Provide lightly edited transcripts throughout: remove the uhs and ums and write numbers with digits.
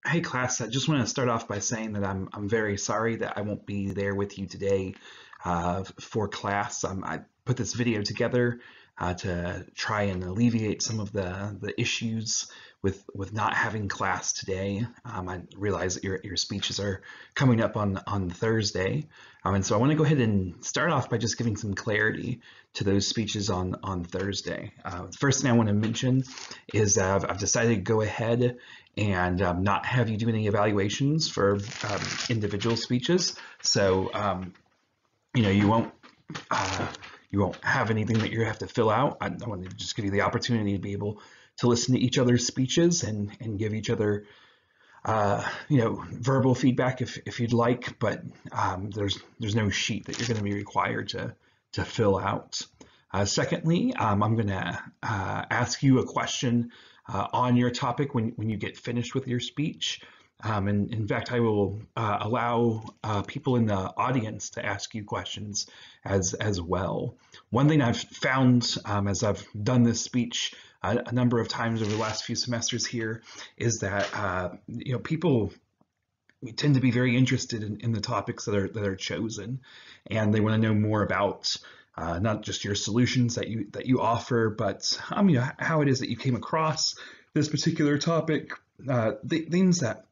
Hey class, I just want to start off by saying that I'm very sorry that I won't be there with you today for class. I put this video together to try and alleviate some of the issues with not having class today. I realize that your speeches are coming up on Thursday, and so I want to go ahead and start off by just giving some clarity to those speeches on Thursday. The first thing I want to mention is I've decided to go ahead and not have you do any evaluations for individual speeches. So uh, you won't have anything that you have to fill out. I want to just give you the opportunity to be able to listen to each other's speeches and give each other verbal feedback if you'd like, but there's no sheet that you're going to be required to fill out. Secondly, I'm going to ask you a question on your topic when you get finished with your speech. And in fact, I will allow people in the audience to ask you questions as well. One thing I've found as I've done this speech a number of times over the last few semesters here is that people tend to be very interested in the topics that are chosen, and they want to know more about not just your solutions that you offer, but how it is that you came across this particular topic, things that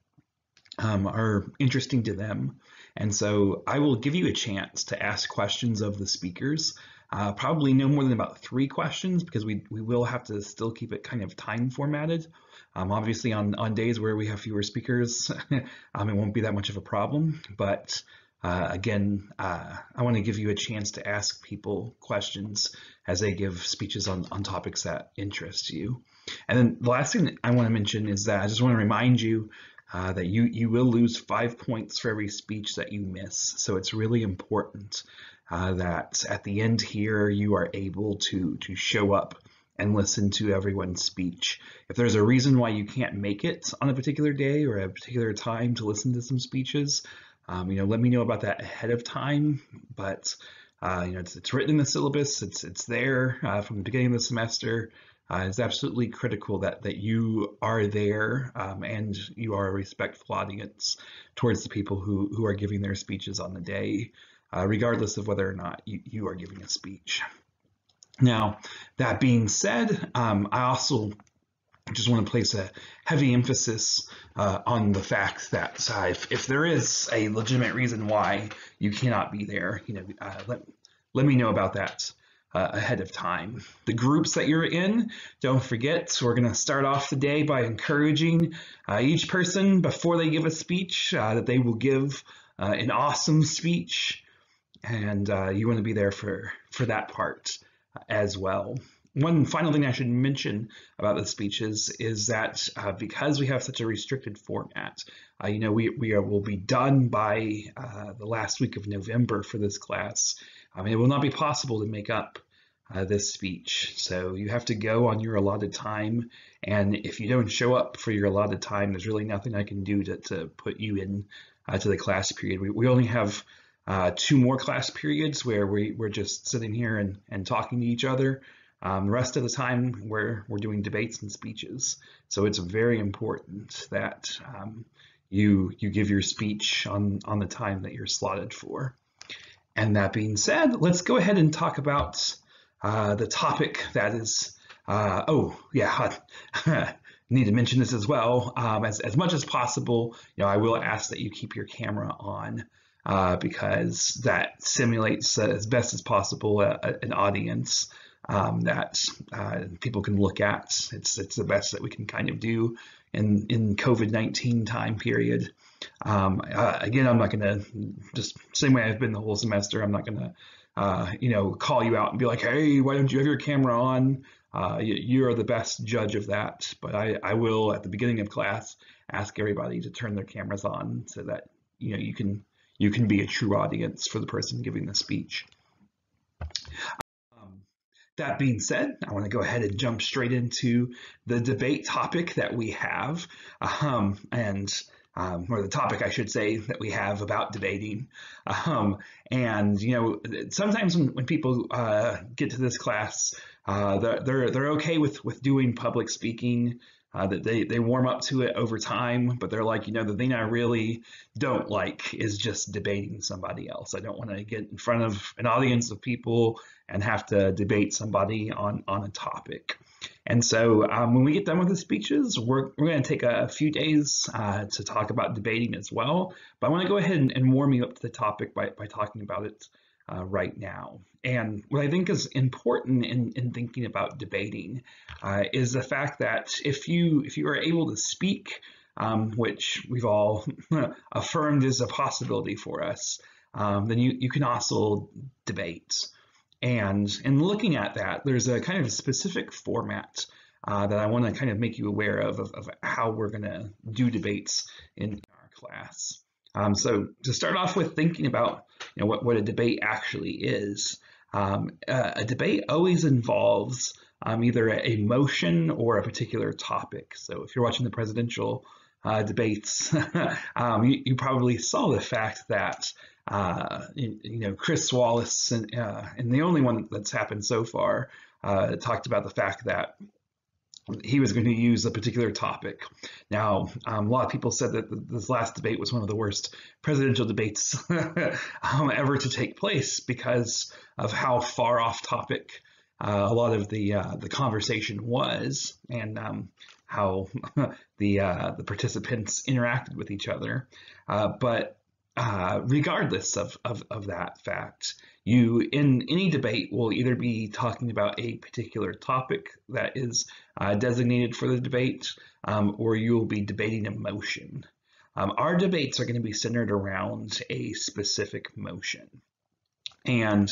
are interesting to them. And so I will give you a chance to ask questions of the speakers, probably no more than about 3 questions, because we will have to still keep it kind of time formatted. Obviously on days where we have fewer speakers, it won't be that much of a problem, but again, I want to give you a chance to ask people questions as they give speeches on topics that interest you. And then the last thing that I want to mention is that I just want to remind you that you will lose 5 points for every speech that you miss. So it's really important that at the end here you are able to show up and listen to everyone's speech. If there's a reason why you can't make it on a particular day or a particular time to listen to some speeches, let me know about that ahead of time. But it's written in the syllabus. It's there from the beginning of the semester. It's absolutely critical that you are there and you are a respectful audience towards the people who are giving their speeches on the day, regardless of whether or not you are giving a speech. Now, that being said, I also just want to place a heavy emphasis on the fact that if there is a legitimate reason why you cannot be there, let me know about that ahead of time. The groups that you're in, don't forget, we're going to start off the day by encouraging each person before they give a speech that they will give an awesome speech, and you want to be there for that part as well. One final thing I should mention about the speeches is that because we have such a restricted format, will be done by the last week of November for this class. It will not be possible to make up this speech, so you have to go on your allotted time, and if you don't show up for your allotted time, there's really nothing I can do to put you in to the class period. We only have 2 more class periods where we're just sitting here and talking to each other. The rest of the time we're doing debates and speeches. So it's very important that you give your speech on the time that you're slotted for. And that being said, let's go ahead and talk about the topic that is, need to mention this as well. As much as possible, I will ask that you keep your camera on. Because that simulates as best as possible an audience that people can look at. It's the best that we can kind of do in COVID-19 time period. Again, I'm not going to, just same way I've been the whole semester, I'm not going to call you out and be like, hey, why don't you have your camera on? You're the best judge of that, but I will at the beginning of class ask everybody to turn their cameras on so that you can be a true audience for the person giving the speech. That being said, I want to go ahead and jump straight into the debate topic that we have, or the topic I should say that we have about debating. Sometimes when people get to this class, they're okay with doing public speaking. that they warm up to it over time, but they're like, the thing I really don't like is just debating somebody else. I don't want to get in front of an audience of people and have to debate somebody on a topic. And so when we get done with the speeches, we're going to take a few days to talk about debating as well. But I want to go ahead and warm you up to the topic by talking about it right now. And what I think is important in thinking about debating is the fact that if you are able to speak, which we've all affirmed is a possibility for us, then you can also debate. And in looking at that, there's a kind of specific format that I want to kind of make you aware of how we're going to do debates in our class. So to start off with thinking about what a debate actually is, a debate always involves either a motion or a particular topic. So if you're watching the presidential debates, you probably saw the fact that Chris Wallace and the only one that's happened so far talked about the fact that he was going to use a particular topic. Now, a lot of people said that this last debate was one of the worst presidential debates ever to take place because of how far off topic a lot of the conversation was, and how the participants interacted with each other. But regardless of that fact, you in any debate will either be talking about a particular topic that is designated for the debate, or you will be debating a motion. Our debates are going to be centered around a specific motion. And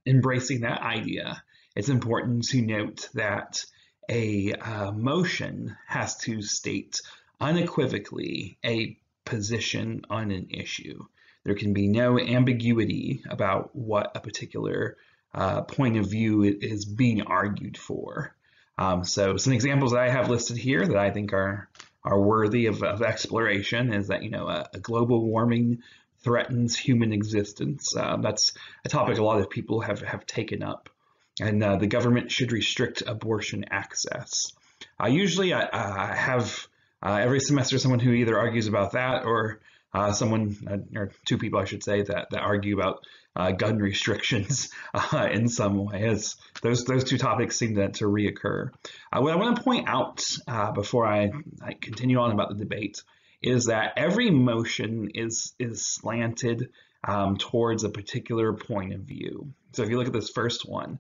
embracing that idea, it's important to note that a motion has to state unequivocally a position on an issue. There can be no ambiguity about what a particular point of view is being argued for. So some examples that I have listed here that I think are worthy of exploration is that a global warming threatens human existence. That's a topic a lot of people have taken up, and the government should restrict abortion access. Usually I have every semester someone who either argues about that or someone, or two people I should say, that argue about gun restrictions in some ways. Those two topics seem to reoccur. What I want to point out before I continue on about the debate is that every motion is slanted towards a particular point of view. So if you look at this first one,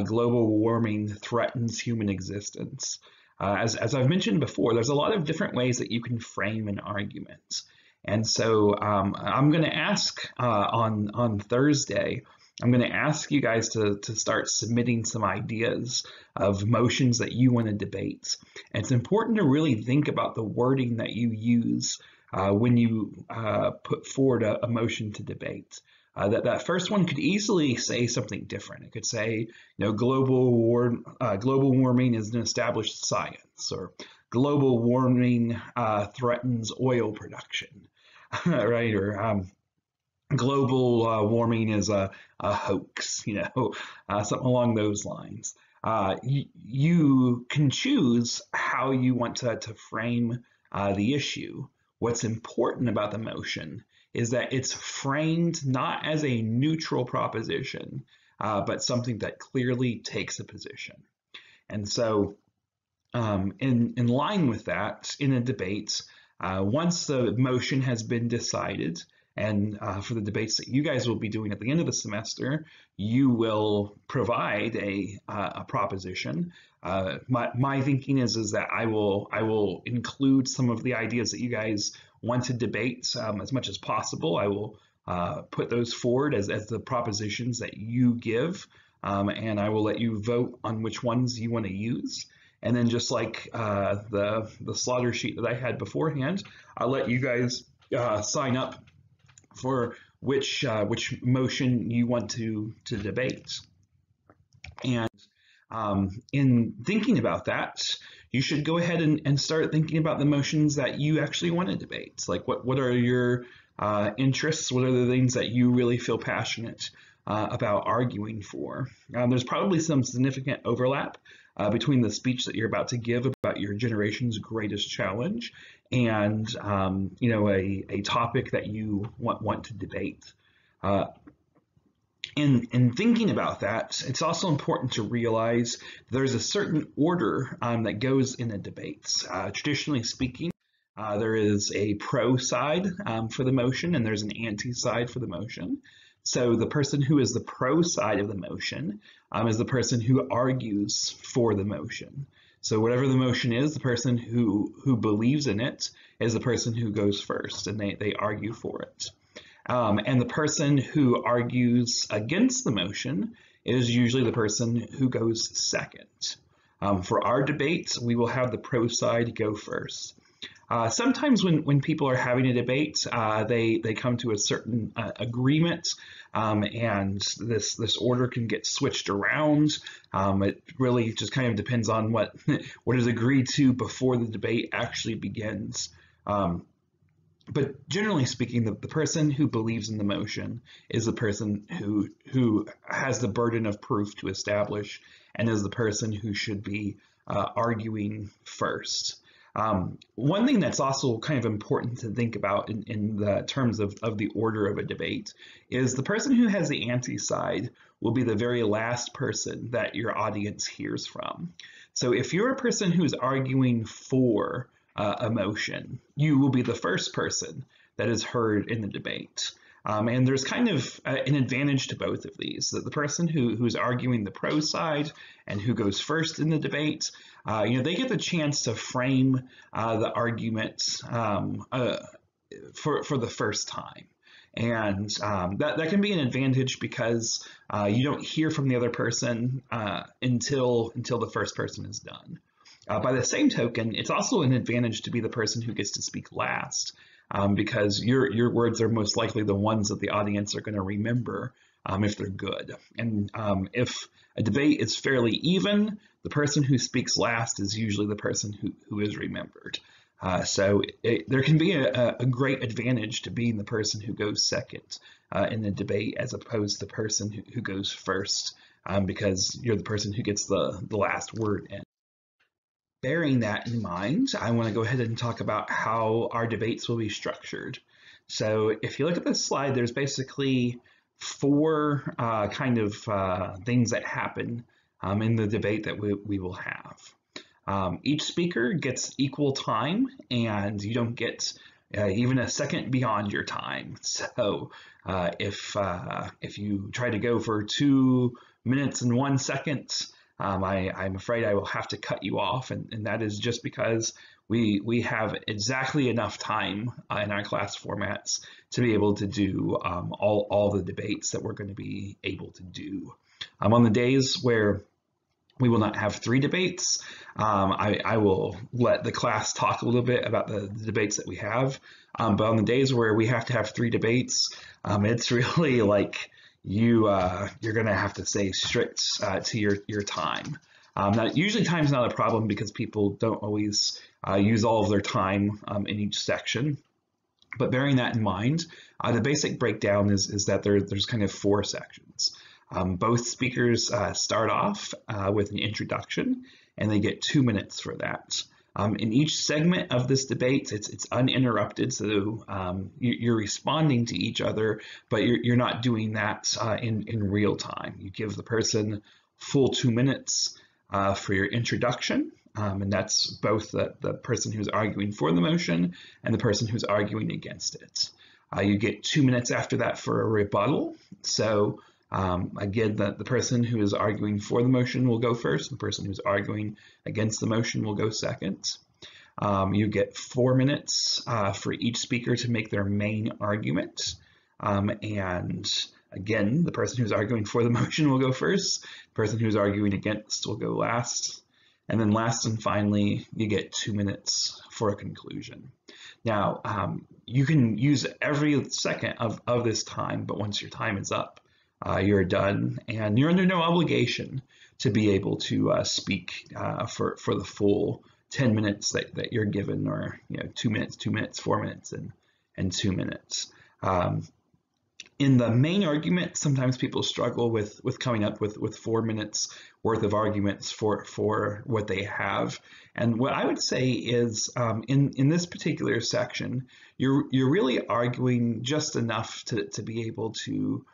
global warming threatens human existence. As I've mentioned before, there's a lot of different ways that you can frame an argument. And so I'm going to ask on Thursday, I'm going to ask you guys to start submitting some ideas of motions that you want to debate. And it's important to really think about the wording that you use when you put forward a motion to debate. That first one could easily say something different. It could say, global warming is an established science, or global warming threatens oil production, right? Or global warming is a hoax, something along those lines. You can choose how you want to frame the issue. What's important about the motion is that it's framed not as a neutral proposition, but something that clearly takes a position. And so in line with that, in a debate, once the motion has been decided, and for the debates that you guys will be doing at the end of the semester, you will provide a proposition. My thinking is that I will include some of the ideas that you guys want to debate as much as possible. I will put those forward as the propositions that you give, and I will let you vote on which ones you want to use. And then just like the slaughter sheet that I had beforehand, I'll let you guys sign up for which motion you want to debate. And in thinking about that, you should go ahead and start thinking about the motions that you actually want to debate. Like what are your interests? What are the things that you really feel passionate about arguing for. There's probably some significant overlap between the speech that you're about to give about your generation's greatest challenge and a topic that you want to debate. In thinking about that, it's also important to realize there's a certain order that goes in a debate. Traditionally speaking, there is a pro side for the motion and there's an anti side for the motion. So the person who is the pro side of the motion is the person who argues for the motion. So whatever the motion is, the person who believes in it is the person who goes first and they argue for it. And the person who argues against the motion is usually the person who goes second. For our debates, we will have the pro side go first. Sometimes when people are having a debate, they come to a certain agreement, and this order can get switched around. It really just kind of depends on what is agreed to before the debate actually begins. But generally speaking, the person who believes in the motion is the person who has the burden of proof to establish and is the person who should be arguing first. One thing that's also kind of important to think about in the terms of the order of a debate is the person who has the anti-side will be the very last person that your audience hears from. So if you're a person who's arguing for a motion, you will be the first person that is heard in the debate. And there's kind of an advantage to both of these. That the person who's arguing the pro side and who goes first in the debate, they get the chance to frame the argument for the first time. And that can be an advantage because you don't hear from the other person until the first person is done. By the same token, it's also an advantage to be the person who gets to speak last, because your words are most likely the ones that the audience are going to remember if they're good. And if a debate is fairly even, the person who speaks last is usually the person who is remembered. So there can be a great advantage to being the person who goes second in the debate as opposed to the person who goes first, because you're the person who gets the last word in. Bearing that in mind, I want to go ahead and talk about how our debates will be structured. So if you look at this slide, there's basically four things that happen in the debate that we will have. Each speaker gets equal time, and you don't get even a second beyond your time. So if you try to go for 2 minutes and 1 second, I'm afraid I will have to cut you off, and that is just because we have exactly enough time in our class formats to be able to do all the debates that we're going to be able to do. On the days where we will not have 3 debates, I will let the class talk a little bit about the debates that we have. But on the days where we have to have 3 debates, it's really like you're going to have to stay strict to your time. Now, usually time's not a problem because people don't always use all of their time in each section. But bearing that in mind, the basic breakdown is that there's kind of 4 sections. Both speakers start off with an introduction, and they get 2 minutes for that. In each segment of this debate, it's uninterrupted, so you're responding to each other, but you're not doing that in real time. You give the person full 2 minutes for your introduction, and that's both the person who's arguing for the motion and the person who's arguing against it. You get 2 minutes after that for a rebuttal. So again, the person who is arguing for the motion will go first. The person who's arguing against the motion will go second. You get 4 minutes for each speaker to make their main argument. And again, the person who's arguing for the motion will go first. The person who's arguing against will go last. And then last and finally, you get 2 minutes for a conclusion. Now, you can use every second of this time, but once your time is up, you're done, and you're under no obligation to be able to speak for the full 10 minutes that you're given, or 2 minutes, 2 minutes, 4 minutes, and 2 minutes. In the main argument, sometimes people struggle with coming up with 4 minutes worth of arguments for what they have. And what I would say is in this particular section, you're really arguing just enough to be able to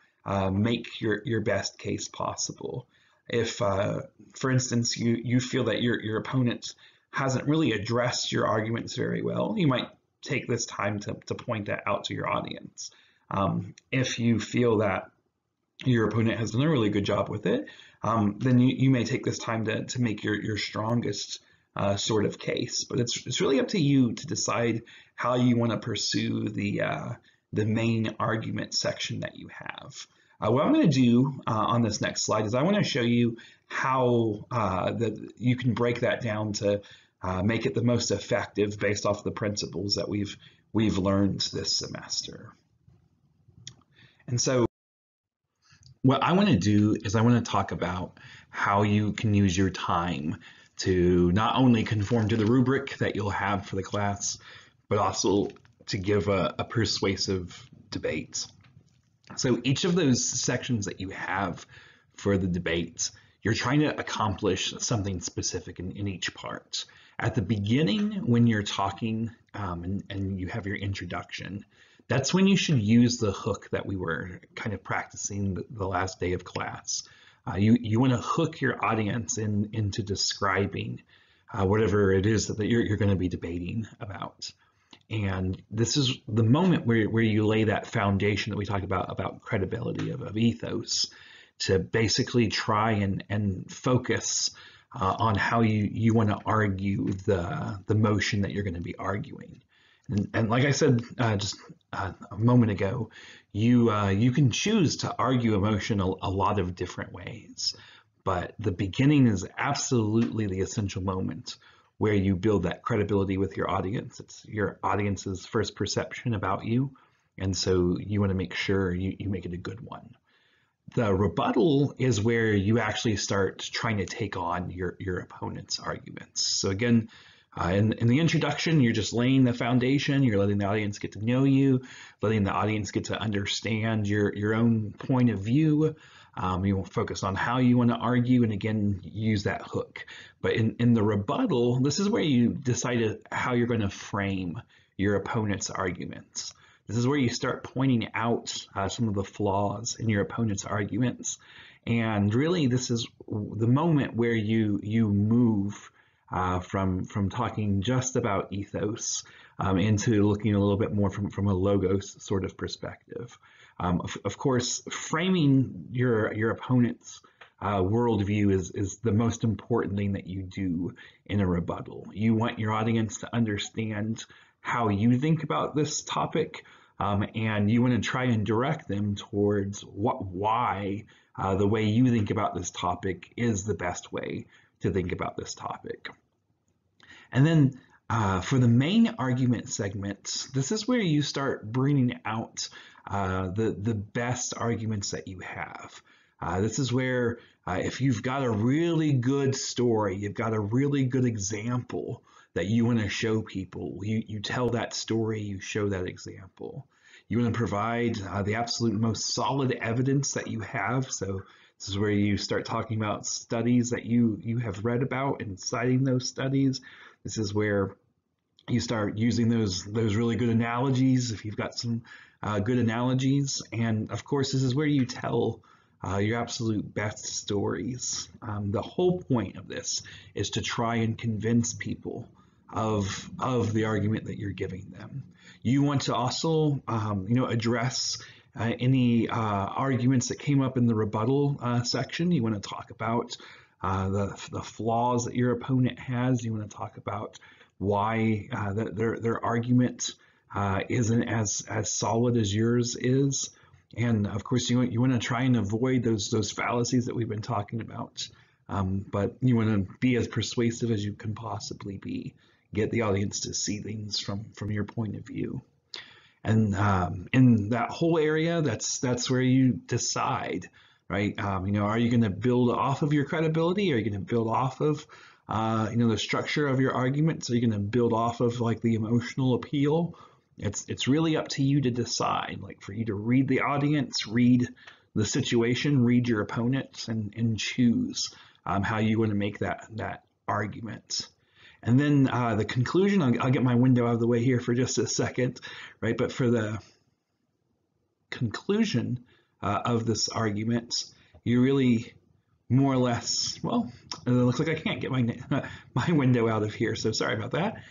make your best case possible. If, for instance, you feel that your opponent hasn't really addressed your arguments very well, you might take this time to point that out to your audience. If you feel that your opponent has done a really good job with it, then you may take this time to make your strongest sort of case. But it's really up to you to decide how you want to pursue the main argument section that you have. What I'm going to do on this next slide is I want to show you how that you can break that down to make it the most effective based off the principles that we've learned this semester. And so what I want to do is I want to talk about how you can use your time to not only conform to the rubric that you'll have for the class, but also to give a persuasive debate. So each of those sections that you have for the debate, you're trying to accomplish something specific in each part. At the beginning, when you're talking and you have your introduction, that's when you should use the hook that we were kind of practicing the last day of class. You want to hook your audience into describing whatever it is that you're going to be debating about. And this is the moment where you lay that foundation that we talked about credibility of ethos, to basically try and focus on how you want to argue the motion that you're going to be arguing. And like I said just a moment ago, you can choose to argue a motion a lot of different ways, but the beginning is absolutely the essential moment where you build that credibility with your audience. It's your audience's first perception about you, and so you want to make sure you make it a good one. The rebuttal is where you actually start trying to take on your opponent's arguments. So again, in the introduction, you're just laying the foundation. You're letting the audience get to know you, letting the audience get to understand your own point of view. You will focus on how you want to argue, and again, use that hook. But in the rebuttal, this is where you decide how you're going to frame your opponent's arguments. This is where you start pointing out some of the flaws in your opponent's arguments. And really, this is the moment where you move from talking just about ethos into looking a little bit more from a logos sort of perspective. Of course, framing your opponent's worldview is the most important thing that you do in a rebuttal. You want your audience to understand how you think about this topic, and you want to try and direct them towards why the way you think about this topic is the best way to think about this topic. And then for the main argument segments, this is where you start bringing out the best arguments that you have. This is where if you've got a really good story, you've got a really good example that you want to show people, you tell that story, you show that example. You want to provide the absolute most solid evidence that you have. So this is where you start talking about studies that you have read about and citing those studies. This is where you start using those really good analogies, if you've got some good analogies. And of course, this is where you tell your absolute best stories. The whole point of this is to try and convince people of the argument that you're giving them. You want to also address any arguments that came up in the rebuttal section. You want to talk about the flaws that your opponent has. You want to talk about why their argument isn't as solid as yours is. And of course, you want to try and avoid those fallacies that we've been talking about. But you want to be as persuasive as you can possibly be. Get the audience to see things from your point of view. And in that whole area, that's where you decide, right? Are you going to build off of your credibility? Are you going to build off of the structure of your arguments? Are you going to build off of like the emotional appeal? It's really up to you to decide, like for you to read the audience, read the situation, read your opponent, and choose how you want to make that argument. And then the conclusion, I'll get my window out of the way here for just a second, right? But for the conclusion of this argument, you really more or less, well, it looks like I can't get my window out of here, so sorry about that.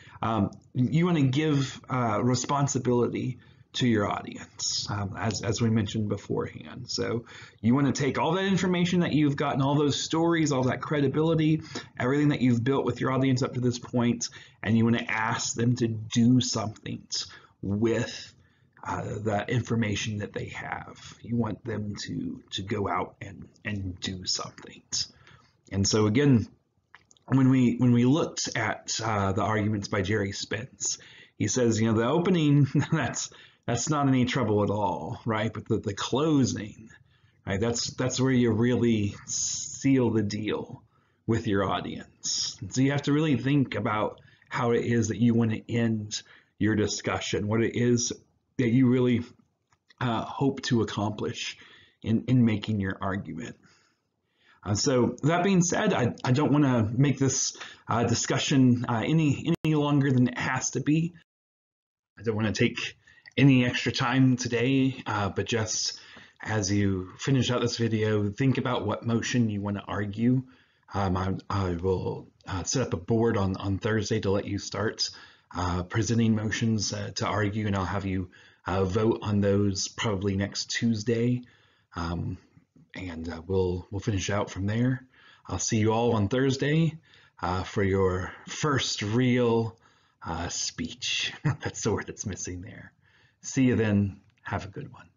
You want to give responsibility to your audience, as we mentioned beforehand. So you want to take all that information that you've gotten, all those stories, all that credibility, everything that you've built with your audience up to this point, and you want to ask them to do something with the information that they have. You want them to go out and do something. And so again, when we looked at the arguments by Gerry Spence, he says, you know, the opening, that's not any trouble at all, right? But the closing, right? That's where you really seal the deal with your audience. And so you have to really think about how it is that you want to end your discussion, what it is that you really hope to accomplish in making your argument. So that being said, I don't want to make this discussion any longer than it has to be. I don't want to take any extra time today, but just as you finish out this video, think about what motion you want to argue. I will set up a board on Thursday to let you start presenting motions to argue, and I'll have you vote on those probably next Tuesday, and we'll finish out from there. I'll see you all on Thursday for your first real speech. That's the word that's missing there. See you then. Have a good one.